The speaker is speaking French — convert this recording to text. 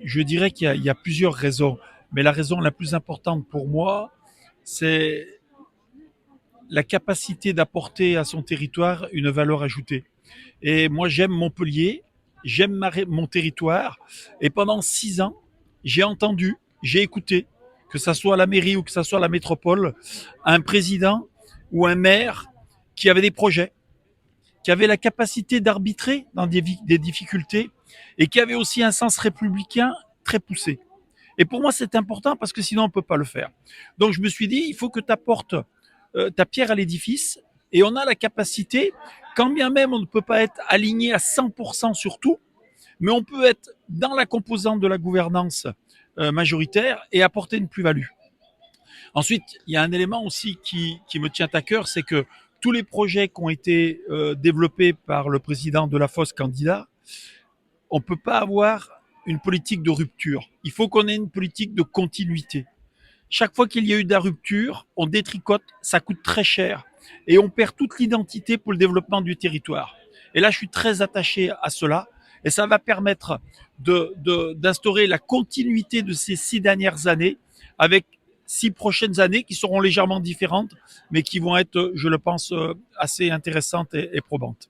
Je dirais qu'il y a plusieurs raisons, mais la raison la plus importante pour moi, c'est la capacité d'apporter à son territoire une valeur ajoutée. Et moi, j'aime Montpellier, j'aime mon territoire, et pendant 6 ans, j'ai entendu, j'ai écouté, que ce soit la mairie ou que ce soit la métropole, un président ou un maire qui avait des projets, qui avait la capacité d'arbitrer dans des difficultés et qui avait aussi un sens républicain très poussé. Et pour moi, c'est important parce que sinon, on ne peut pas le faire. Donc, je me suis dit, il faut que tu apportes ta pierre à l'édifice et on a la capacité, quand bien même on ne peut pas être aligné à 100% sur tout, mais on peut être dans la composante de la gouvernance majoritaire et apporter une plus-value. Ensuite, il y a un élément aussi qui me tient à cœur, c'est que tous les projets qui ont été développés par le président de la FOS candidat, on ne peut pas avoir une politique de rupture. Il faut qu'on ait une politique de continuité. Chaque fois qu'il y a eu de la rupture, on détricote, ça coûte très cher et on perd toute l'identité pour le développement du territoire. Et là, je suis très attaché à cela et ça va permettre d'instaurer la continuité de ces 6 dernières années avec 6 prochaines années qui seront légèrement différentes, mais qui vont être, je le pense, assez intéressantes et probantes.